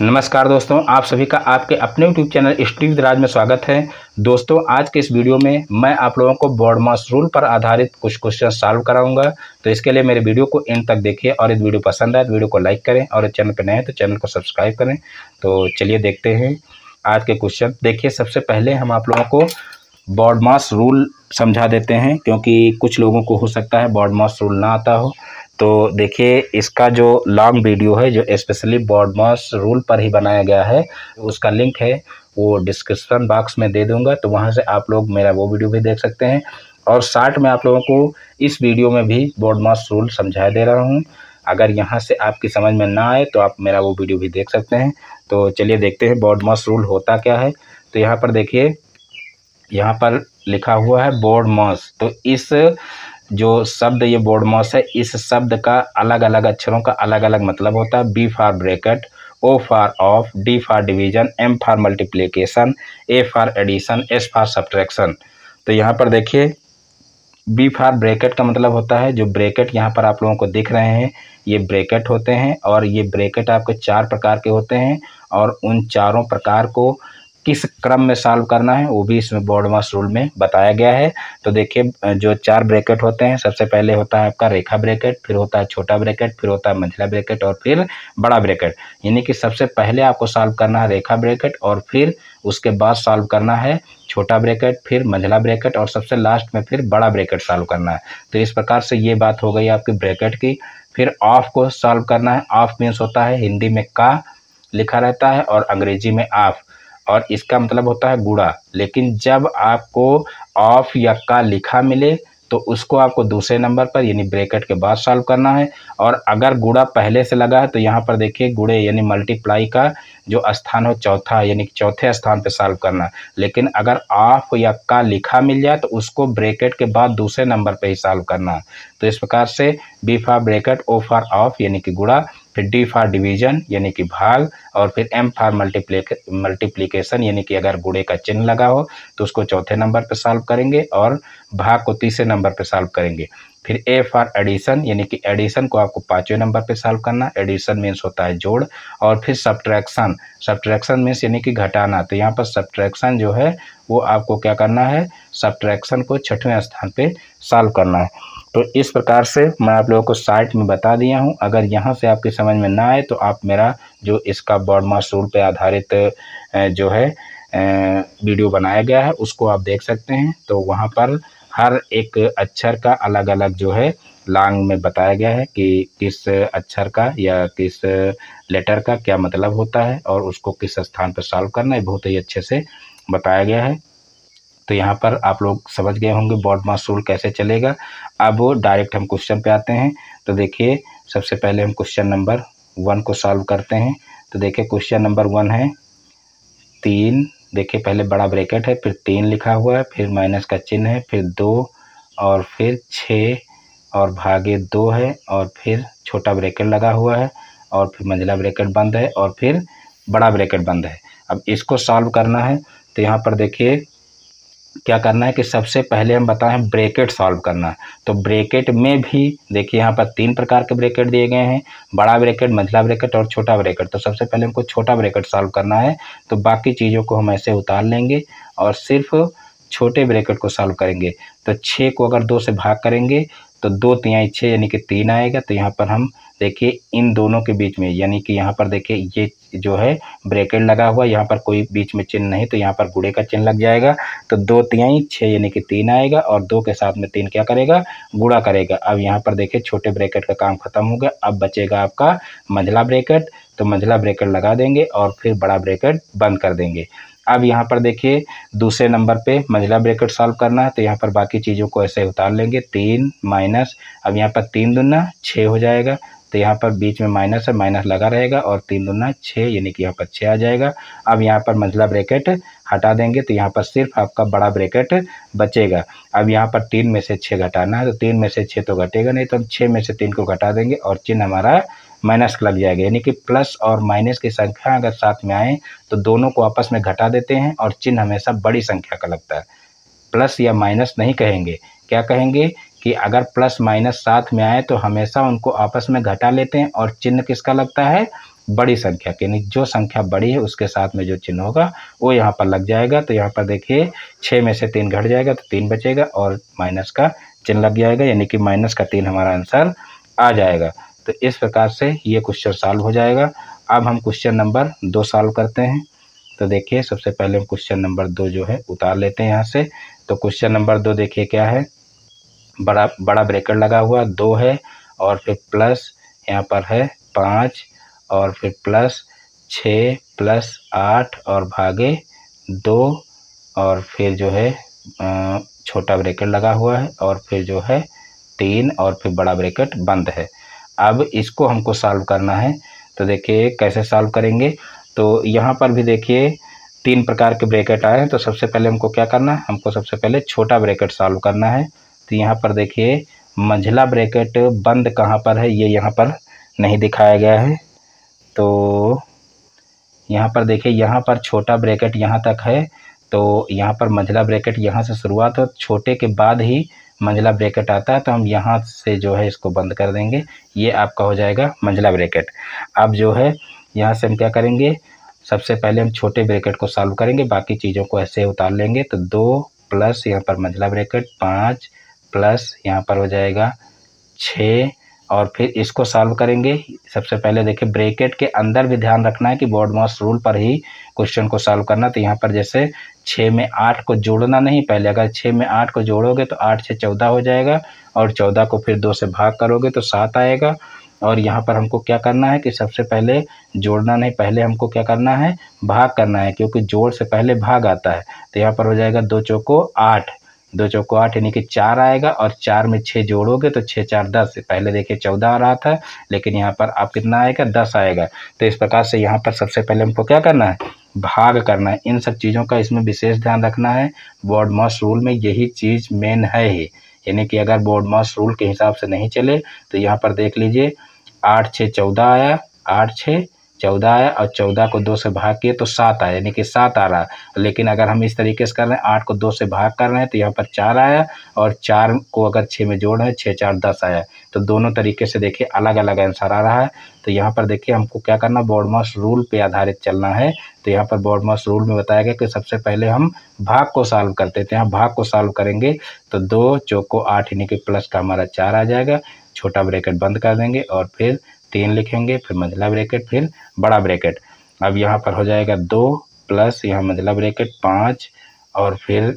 नमस्कार दोस्तों, आप सभी का आपके अपने यूट्यूब चैनल स्टडी विद राज में स्वागत है। दोस्तों, आज के इस वीडियो में मैं आप लोगों को BORDMAS रूल पर आधारित कुछ क्वेश्चन सॉल्व कराऊंगा। तो इसके लिए मेरे वीडियो को एंड तक देखिए और इस वीडियो पसंद आए तो वीडियो को लाइक करें और चैनल पर नए हैं तो चैनल को सब्सक्राइब करें। तो चलिए देखते हैं आज के क्वेश्चन। देखिए, सबसे पहले हम आप लोगों को BORDMAS रूल समझा देते हैं, क्योंकि कुछ लोगों को हो सकता है BORDMAS रूल ना आता हो। तो देखिए, इसका जो लॉन्ग वीडियो है जो स्पेशली BORDMAS रूल पर ही बनाया गया है, उसका लिंक है वो डिस्क्रिप्शन बॉक्स में दे दूंगा, तो वहां से आप लोग मेरा वो वीडियो भी देख सकते हैं। और शॉर्ट में आप लोगों को इस वीडियो में भी BORDMAS रूल समझा दे रहा हूं। अगर यहाँ से आपकी समझ में ना आए तो आप मेरा वो वीडियो भी देख सकते हैं। तो चलिए देखते हैं BORDMAS रूल होता क्या है। तो यहाँ पर देखिए, यहाँ पर लिखा हुआ है BORDMAS। तो इस जो शब्द ये BORDMAS है, इस शब्द का अलग अलग अक्षरों का अलग अलग मतलब होता है। B for bracket, O for of, D for division, M for multiplication, A for addition, S for subtraction. तो यहाँ पर देखिए, B फॉर ब्रैकेट का मतलब होता है, जो ब्रैकेट यहाँ पर आप लोगों को दिख रहे हैं ये ब्रैकेट होते हैं, और ये ब्रैकेट आपके 4 प्रकार के होते हैं, और उन चारों प्रकार को किस क्रम में सॉल्व करना है वो भी इसमें BORDMAS रूल में बताया गया है। तो देखिए, जो 4 ब्रैकेट होते हैं, सबसे पहले होता है आपका रेखा ब्रैकेट, फिर होता है छोटा ब्रैकेट, फिर होता है मंझला ब्रैकेट और फिर बड़ा ब्रैकेट। यानी कि सबसे पहले आपको सॉल्व करना है रेखा ब्रैकेट, और फिर उसके बाद सॉल्व करना है छोटा ब्रैकेट, फिर मंझला ब्रैकेट, और सबसे लास्ट में फिर बड़ा ब्रैकेट सॉल्व करना है। तो इस प्रकार से ये बात हो गई आपकी ब्रैकेट की। फिर ऑफ को सॉल्व करना है। ऑफ मीन्स होता है, हिंदी में का लिखा रहता है और अंग्रेजी में ऑफ, और इसका मतलब होता है गुणा। लेकिन जब आपको ऑफ या का लिखा मिले तो उसको आपको दूसरे नंबर पर यानी ब्रैकेट के बाद सॉल्व करना है। और अगर गुणा पहले से लगा है तो यहाँ पर देखिए गुणे यानी मल्टीप्लाई का जो स्थान हो चौथा, यानी चौथे स्थान पर सॉल्व करना है। लेकिन अगर ऑफ या का लिखा मिल जाए तो उसको ब्रैकेट के बाद दूसरे नंबर पर ही सॉल्व करना है। तो इस प्रकार से B for bracket, O for of यानी कि गुणा, फिर D फॉर डिवीजन यानी कि भाग, और फिर M फॉर मल्टीप्लिकेशन यानी कि अगर गुणे का चिन्ह लगा हो तो उसको चौथे नंबर पे सॉल्व करेंगे और भाग को तीसरे नंबर पे सॉल्व करेंगे। फिर A फॉर एडिशन यानी कि एडिशन को आपको 5वें नंबर पे सॉल्व करना। एडिशन मीन्स होता है जोड़। और फिर सब्ट्रैक्शन, सब्ट्रैक्शन मीन्स यानी कि घटाना। तो यहाँ पर सब्ट्रैक्शन जो है वो आपको क्या करना है, सब्ट्रैक्शन को 6वें स्थान पे सॉल्व करना है। तो इस प्रकार से मैं आप लोगों को शॉर्ट में बता दिया हूँ। अगर यहाँ से आपकी समझ में ना आए तो आप मेरा जो इसका BORDMAS रूल पे आधारित जो है वीडियो बनाया गया है उसको आप देख सकते हैं। तो वहाँ पर हर एक अक्षर का अलग अलग जो है लॉन्ग में बताया गया है कि किस अक्षर का या किस लेटर का क्या मतलब होता है और उसको किस स्थान पर सॉल्व करना है, बहुत ही अच्छे से बताया गया है। तो यहाँ पर आप लोग समझ गए होंगे BORDMAS रूल कैसे चलेगा। अब डायरेक्ट हम क्वेश्चन पे आते हैं। तो देखिए, सबसे पहले हम क्वेश्चन नंबर 1 को सॉल्व करते हैं। तो देखिए, क्वेश्चन नंबर 1 है 3। देखिए, पहले बड़ा ब्रैकेट है, फिर 3 लिखा हुआ है, फिर माइनस का चिन्ह है, फिर 2 और फिर 6 और भागे 2 है, और फिर छोटा ब्रैकेट लगा हुआ है, और फिर मंझला ब्रैकेट बंद है, और फिर बड़ा ब्रैकेट बंद है। अब इसको सॉल्व करना है। तो यहाँ पर देखिए क्या करना है कि सबसे पहले हम बताएं ब्रैकेट सॉल्व करना है। तो ब्रैकेट में भी देखिए यहाँ पर 3 प्रकार के ब्रैकेट दिए गए हैं, बड़ा ब्रैकेट, मंझला ब्रैकेट और छोटा ब्रैकेट। तो सबसे पहले हमको छोटा ब्रैकेट सॉल्व करना है। तो बाकी चीज़ों को हम ऐसे उतार लेंगे और सिर्फ छोटे ब्रैकेट को सॉल्व करेंगे। तो 6 को अगर 2 से भाग करेंगे तो 2 तिहाई 6 यानी कि 3 आएगा। तो यहाँ पर हम देखिए इन दोनों के बीच में, यानी कि यहाँ पर देखिए ये जो है ब्रैकेट लगा हुआ, यहाँ पर कोई बीच में चिन्ह नहीं, तो यहाँ पर गुणे का चिन्ह लग जाएगा। तो 2 तिहाई 6 यानी कि 3 आएगा, और 2 के साथ में 3 क्या करेगा, गुणा करेगा। अब यहाँ पर देखिए छोटे ब्रैकेट का काम खत्म हो गया। अब बचेगा आपका मंझला ब्रैकेट। तो मंझला ब्रैकेट लगा देंगे और फिर बड़ा ब्रैकेट बंद कर देंगे। अब यहाँ पर देखिए दूसरे नंबर पे मंझला ब्रैकेट सॉल्व करना है। तो यहाँ पर बाकी चीज़ों को ऐसे उतार लेंगे। 3 माइनस, अब यहाँ पर 3 दूना 6 हो जाएगा। तो यहाँ पर बीच में माइनस है, माइनस लगा रहेगा, और 3 दूना 6 यानी कि यहाँ पर 6 आ जाएगा। अब यहाँ पर मंझला ब्रैकेट हटा देंगे तो यहाँ पर सिर्फ आपका बड़ा ब्रैकेट बचेगा। अब यहाँ पर 3 में से 6 घटाना है। तो 3 में से 6 तो घटेगा नहीं, तो हम 6 में से 3 को घटा देंगे और चिन्ह हमारा माइनस लग जाएगा। यानी कि प्लस और माइनस की संख्या अगर साथ में आए तो दोनों को आपस में घटा देते हैं, और चिन्ह हमेशा बड़ी संख्या का लगता है। प्लस या माइनस नहीं कहेंगे, क्या कहेंगे कि अगर प्लस माइनस साथ में आए तो हमेशा उनको आपस में घटा लेते हैं और चिन्ह किसका लगता है, बड़ी संख्या के, यानी जो संख्या बड़ी है उसके साथ में जो चिन्ह होगा वो यहाँ पर लग जाएगा। तो यहाँ पर देखिए 6 में से 3 घट जाएगा तो 3 बचेगा और माइनस का चिन्ह लग जाएगा, यानी कि माइनस का 3 हमारा आंसर आ जाएगा। तो इस प्रकार से ये क्वेश्चन सॉल्व हो जाएगा। अब हम क्वेश्चन नंबर 2 सॉल्व करते हैं। तो देखिए सबसे पहले हम क्वेश्चन नंबर 2 जो है उतार लेते हैं यहाँ से। तो क्वेश्चन नंबर 2 देखिए क्या है, बड़ा ब्रैकेट लगा हुआ 2 है और फिर प्लस यहाँ पर है 5 और फिर प्लस 6 प्लस 8 और भागे 2 और फिर जो है छोटा ब्रैकेट लगा हुआ है और फिर जो है 3 और फिर बड़ा ब्रैकेट बंद है। अब इसको हमको सॉल्व करना है। तो देखिए कैसे सॉल्व करेंगे। तो यहाँ पर भी देखिए 3 प्रकार के ब्रैकेट आए हैं। तो सबसे पहले हमको क्या करना है, हमको सबसे पहले छोटा ब्रैकेट सॉल्व करना है। तो यहाँ पर देखिए मंझला ब्रैकेट बंद कहाँ पर है, ये यहाँ पर नहीं दिखाया गया है। तो यहाँ पर देखिए यहाँ पर छोटा ब्रैकेट यहाँ तक है, तो यहाँ पर मंझला ब्रैकेट यहाँ से शुरुआत हो, छोटे के बाद ही मंझला ब्रैकेट आता है। तो हम यहाँ से जो है इसको बंद कर देंगे, ये आपका हो जाएगा मंझला ब्रैकेट। अब जो है यहाँ से हम क्या करेंगे, सबसे पहले हम छोटे ब्रैकेट को सॉल्व करेंगे, बाकी चीज़ों को ऐसे उतार लेंगे। तो 2 प्लस यहाँ पर मंझला ब्रैकेट 5 प्लस यहाँ पर हो जाएगा 6 और फिर इसको सॉल्व करेंगे। सबसे पहले देखिए ब्रैकेट के अंदर भी ध्यान रखना है कि BODMAS रूल पर ही क्वेश्चन को सॉल्व करना। तो यहाँ पर जैसे 6 में 8 को जोड़ना नहीं, पहले अगर 6 में 8 को जोड़ोगे तो 8 से 14 हो जाएगा और 14 को फिर 2 से भाग करोगे तो 7 आएगा। और यहाँ पर हमको क्या करना है कि सबसे पहले जोड़ना नहीं, पहले हमको क्या करना है, भाग करना है, क्योंकि जोड़ से पहले भाग आता है। तो यहाँ पर हो जाएगा 2 चौको 8, 2 चौको 8 यानी कि 4 आएगा और 4 में 6 जोड़ोगे तो 6 4 10। पहले देखिए 14 आ रहा था, लेकिन यहाँ पर आप कितना आएगा, 10 आएगा। तो इस प्रकार से यहाँ पर सबसे पहले हमको क्या करना है, भाग करना है। इन सब चीज़ों का इसमें विशेष ध्यान रखना है। BODMAS रूल में यही चीज़ मेन है ही, यानी कि अगर BODMAS रूल के हिसाब से नहीं चले तो यहाँ पर देख लीजिए 8 6 14 आया, 8 6 14 आया और 14 को 2 से भाग किए तो 7 आया, यानी कि 7 आ रहा है। लेकिन अगर हम इस तरीके से कर रहे हैं, 8 को 2 से भाग कर रहे हैं तो यहाँ पर 4 आया और 4 को अगर 6 में जोड़ रहे हैं 6 4 10 आया। तो दोनों तरीके से देखिए अलग अलग आंसर आ रहा है। तो यहाँ पर देखिए हमको क्या करना, BODMAS रूल पे आधारित चलना है। तो यहाँ पर BODMAS रूल में बताया गया कि सबसे पहले हम भाग को सॉल्व करते थे। यहाँ भाग को सॉल्व करेंगे तो 2 चौको 8 यानी कि प्लस का हमारा 4 आ जाएगा, छोटा ब्रैकेट बंद कर देंगे और फिर 3 लिखेंगे, फिर मंझला ब्रैकेट, फिर बड़ा ब्रैकेट। अब यहाँ पर हो जाएगा 2 प्लस यहाँ मंझला ब्रैकेट 5 और फिर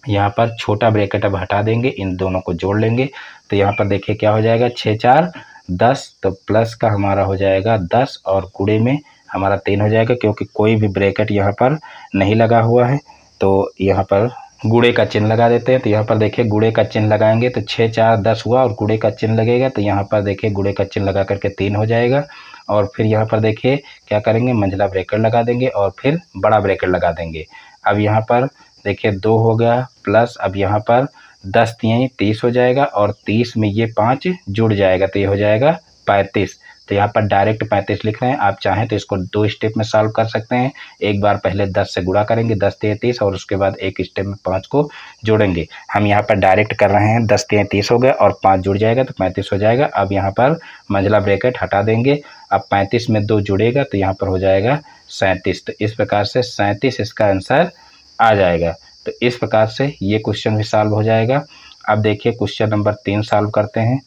यहाँ पर छोटा ब्रैकेट अब हटा देंगे, इन दोनों को जोड़ लेंगे। तो यहाँ पर देखिए क्या हो जाएगा, 6 4 10, तो प्लस का हमारा हो जाएगा 10 और गुणे में हमारा 3 हो जाएगा, क्योंकि कोई भी ब्रैकेट यहाँ पर नहीं लगा हुआ है। तो यहाँ पर गुणे का चिन्ह लगा देते हैं। तो यहाँ पर देखिए गुणे का चिन्ह लगाएंगे तो 6 4 10 हुआ और गुणे का चिन्ह लगेगा। तो यहाँ पर देखिए गुणे का चिन्ह लगा करके 3 हो जाएगा। और फिर यहाँ पर देखिए क्या करेंगे, मंझला ब्रैकेट लगा देंगे और फिर बड़ा ब्रैकेट लगा देंगे। अब यहाँ पर देखिए 2 हो गया प्लस, अब यहाँ पर 10 3 30 हो जाएगा और 30 में ये 5 जुड़ जाएगा तो ये हो जाएगा 35। तो यहाँ पर डायरेक्ट 35 लिख रहे हैं। आप चाहें तो इसको 2 स्टेप में सॉल्व कर सकते हैं। एक बार पहले 10 से गुणा करेंगे, 10 3 30 और उसके बाद एक स्टेप में 5 को जोड़ेंगे। हम यहाँ पर डायरेक्ट कर रहे हैं, 10 3 30 हो गया और 5 जुड़ जाएगा तो 35 हो जाएगा। अब यहाँ पर मंझला ब्रैकेट हटा देंगे। अब 35 में 2 जुड़ेगा तो यहाँ पर हो जाएगा 37। तो इस प्रकार से 37 इसका आंसर आ जाएगा। तो इस प्रकार से ये क्वेश्चन भी सॉल्व हो जाएगा। अब देखिए क्वेश्चन नंबर 3 सॉल्व करते हैं।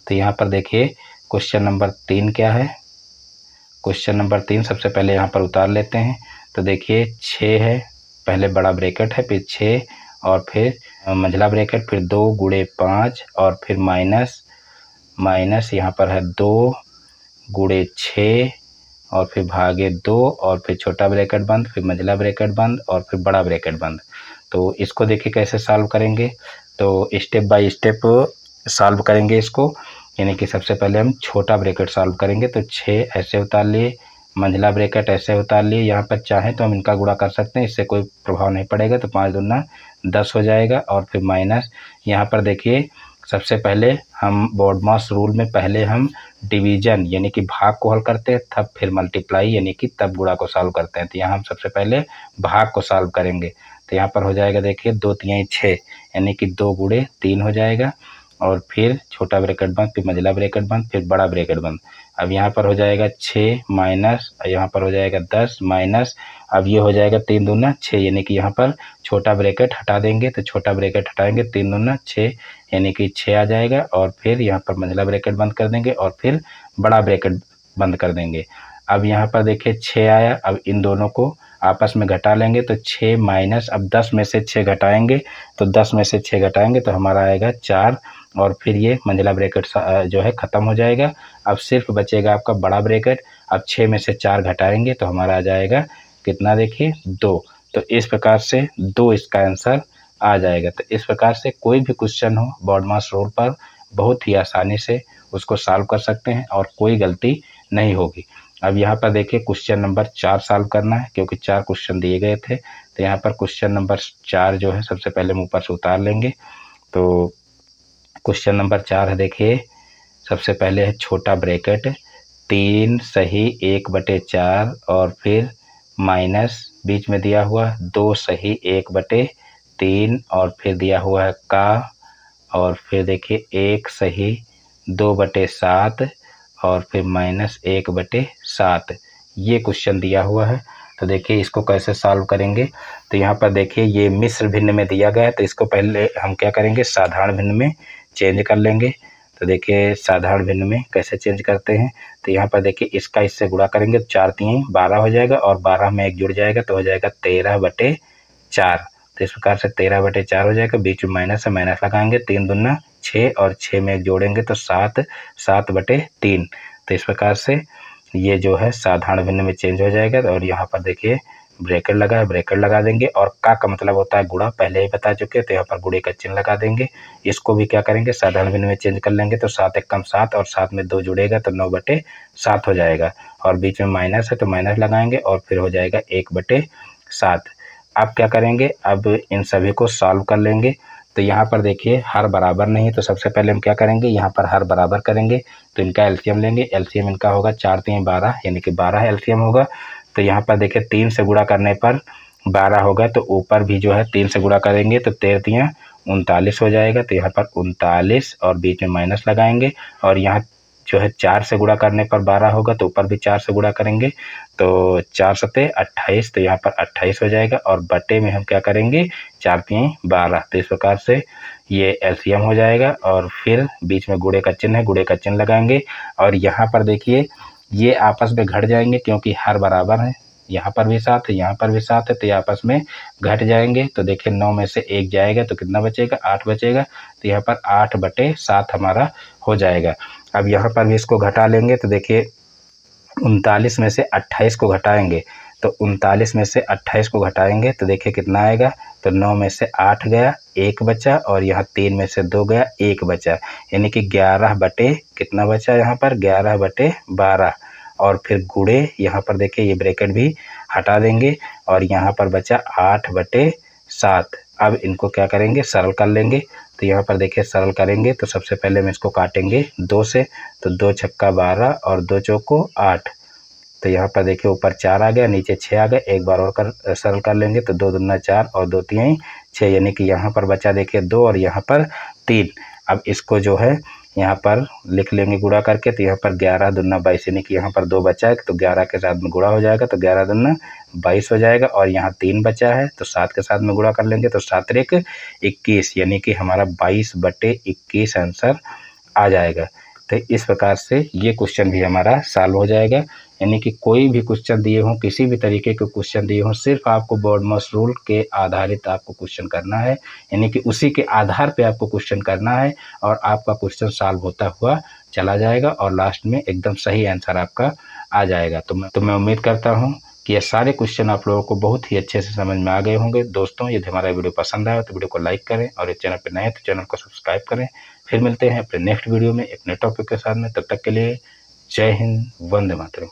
तो यहाँ पर देखिए क्वेश्चन नंबर 3 क्या है। क्वेश्चन नंबर 3 सबसे पहले यहाँ पर उतार लेते हैं। तो देखिए 6 है, पहले बड़ा ब्रैकेट है, फिर 6 और फिर मंझला ब्रैकेट, फिर 2 गुणे 5 और फिर माइनस यहाँ पर है 2 गुणे 6 और फिर भागे 2 और फिर छोटा ब्रैकेट बंद, फिर मंझला ब्रैकेट बंद और फिर बड़ा ब्रैकेट बंद। तो इसको देखिए कैसे सॉल्व करेंगे। तो स्टेप बाय स्टेप सॉल्व करेंगे इसको, यानी कि सबसे पहले हम छोटा ब्रैकेट सॉल्व करेंगे। तो 6 ऐसे उतार लिए, मंझला ब्रैकेट ऐसे उतार लिए। यहाँ पर चाहें तो हम इनका गुणा कर सकते हैं, इससे कोई प्रभाव नहीं पड़ेगा। तो 5 दूना 10 हो जाएगा और फिर माइनस यहाँ पर देखिए सबसे पहले हम BODMAS रूल में पहले हम डिवीजन यानी कि भाग को हल करते हैं, तब फिर मल्टीप्लाई यानी कि तब गुणा को सॉल्व करते हैं। तो यहाँ हम सबसे पहले भाग को सॉल्व करेंगे। तो यहाँ पर हो जाएगा देखिए 2 3 6 यानी कि 2 गुणे 3 हो जाएगा और फिर छोटा ब्रैकेट बंद, फिर मंझला ब्रैकेट बंद, फिर बड़ा ब्रैकेट बंद। अब यहाँ पर हो जाएगा 6 माइनस, यहाँ पर हो जाएगा 10 माइनस, अब ये हो जाएगा 3 दूना 6, यानी कि यहाँ पर छोटा ब्रैकेट हटा देंगे तो छोटा ब्रैकेट हटाएंगे 3 दूना 6, यानी कि 6 आ जाएगा। और फिर यहाँ पर मंझला ब्रैकेट बंद कर देंगे और फिर बड़ा ब्रैकेट बंद कर देंगे। अब यहाँ पर देखिए 6 आया, अब इन दोनों को आपस में घटा लेंगे तो 6 माइनस, अब 10 में से 6 घटाएंगे तो 10 में से 6 घटाएंगे तो हमारा आएगा 4, और फिर ये मंझला ब्रैकेट जो है ख़त्म हो जाएगा। अब सिर्फ बचेगा आपका बड़ा ब्रैकेट। अब 6 में से 4 घटाएंगे तो हमारा आ जाएगा कितना, देखिए 2। तो इस प्रकार से 2 इसका आंसर आ जाएगा। तो इस प्रकार से कोई भी क्वेश्चन हो बॉडमास रूल पर बहुत ही आसानी से उसको सॉल्व कर सकते हैं और कोई गलती नहीं होगी। अब यहाँ पर देखिए क्वेश्चन नंबर 4 सॉल्व करना है, क्योंकि 4 क्वेश्चन दिए गए थे। तो यहाँ पर क्वेश्चन नंबर 4 जो है सबसे पहले हम ऊपर से उतार लेंगे। तो क्वेश्चन नंबर 4 है, देखिए सबसे पहले है छोटा ब्रैकेट 3 सही 1/4 और फिर माइनस बीच में दिया हुआ 2 सही 1/3 और फिर दिया हुआ है का, और फिर देखिए 1 सही 2/7 और फिर माइनस 1/7। ये क्वेश्चन दिया हुआ है। तो देखिए इसको कैसे सॉल्व करेंगे। तो यहाँ पर देखिए ये मिश्र भिन्न में दिया गया है, तो इसको पहले हम क्या करेंगे, साधारण भिन्न में चेंज कर लेंगे। तो देखिए साधारण भिन्न में कैसे चेंज करते हैं। तो यहाँ पर देखिए इसका इससे गुणा करेंगे तो 4 3 12 हो जाएगा, और 12 में 1 जुड़ जाएगा तो हो जाएगा 13/4। तो इस प्रकार से 13/4 हो जाएगा। बीच में माइनस है, माइनस लगाएंगे, 3 दूना 6 और 6 में 1 जोड़ेंगे तो 7 7/3। तो इस प्रकार से ये जो है साधारण भिन्न में चेंज हो जाएगा। और यहाँ पर देखिए ब्रैकेट लगा है, ब्रैकेट लगा देंगे, और का मतलब होता है गुणा, पहले ही बता चुके हैं। तो यहाँ पर गुणे का चिन्ह लगा देंगे। इसको भी क्या करेंगे, साधारण भिन्न में चेंज कर लेंगे। तो 7 एकम 7 और 7 में 2 जुड़ेगा तो 9/7 हो जाएगा, और बीच में माइनस है तो माइनस लगाएंगे और फिर हो जाएगा 1/7। अब क्या करेंगे, अब इन सभी को सॉल्व कर लेंगे। तो यहाँ पर देखिए हर बराबर नहीं, तो सबसे पहले हम क्या करेंगे, यहाँ पर हर बराबर करेंगे। तो इनका एलसीएम लेंगे। एलसीएम इनका होगा 4 3 12, यानी कि 12 एलसीएम होगा। तो यहाँ पर देखिए 3 से गुणा करने पर 12 होगा, तो ऊपर भी जो है 3 से गुणा करेंगे तो 13 3 39 हो जाएगा। तो यहाँ पर 39 और बीच में माइनस लगाएंगे, और यहाँ जो है 4 से गुणा करने पर 12 होगा, तो ऊपर भी 4 से गुणा करेंगे तो 4 सते 28, तो यहाँ पर 28 हो जाएगा। और बटे में हम क्या करेंगे, 4 3 12। तो इस प्रकार से ये एलसीएम हो जाएगा, और फिर बीच में गुणे का चिन्ह है, गुणे का चिन्ह लगाएंगे। और यहाँ पर देखिए ये आपस में घट जाएंगे, क्योंकि हर बराबर है। यहाँ पर भी 7 है, यहाँ पर भी 7 है, तो ये आपस में घट जाएंगे। तो देखिए 9 में से 1 जाएगा तो कितना बचेगा, 8 बचेगा। तो यहाँ पर 8/7 हमारा हो जाएगा। अब यहाँ पर भी इसको घटा लेंगे। तो देखिए 39 में से 28 को घटाएंगे, तो 39 में से 28 को घटाएंगे तो देखिए कितना आएगा। तो 9 में से 8 गया, 1 बचा, और यहाँ 3 में से 2 गया, 1 बचा, यानी कि 11 बटे कितना बचा, यहाँ पर 11/12। और फिर गुणे यहाँ पर देखिए ये ब्रैकेट भी हटा देंगे, और यहाँ पर बचा 8/7। अब इनको क्या करेंगे, सरल कर लेंगे। तो यहाँ पर देखिए सरल करेंगे तो सबसे पहले हम इसको काटेंगे 2 से। तो 2 छक्का 12 और 2 चौको 8। तो यहाँ पर देखिए ऊपर 4 आ गया, नीचे 6 आ गया। एक बार और सरल कर लेंगे तो 2 दूना 4 और 2 3 6, यानी कि यहाँ पर बचा देखिए 2 और यहाँ पर 3। अब इसको जो है यहाँ पर लिख लेंगे गुणा करके। तो यहाँ पर 11 दूना 22, यानी कि यहाँ पर 2 बचा है तो 11 के साथ में गुणा हो जाएगा, तो 11 दूना 22 हो जाएगा। और यहाँ 3 बचा है तो 7 के साथ में गुणा कर लेंगे, तो 7 3 21, यानी कि हमारा 22/21 आंसर आ जाएगा। तो इस प्रकार से ये क्वेश्चन भी हमारा सॉल्व हो जाएगा। यानी कि कोई भी क्वेश्चन दिए हों, किसी भी तरीके के क्वेश्चन दिए हों, सिर्फ आपको बॉडमास रूल के आधारित आपको क्वेश्चन करना है, यानी कि उसी के आधार पे आपको क्वेश्चन करना है, और आपका क्वेश्चन सॉल्व होता हुआ चला जाएगा, और लास्ट में एकदम सही आंसर आपका आ जाएगा। तो मैं उम्मीद करता हूँ कि ये सारे क्वेश्चन आप लोगों को बहुत ही अच्छे से समझ में आ गए होंगे। दोस्तों यदि हमारा वीडियो पसंद आया तो वीडियो को लाइक करें, और इस चैनल पर नए हैं तो चैनल को सब्सक्राइब करें। फिर मिलते हैं अपने नेक्स्ट वीडियो में एक नए टॉपिक के साथ में। तब तक के लिए जय हिंद, वंदे मातरम।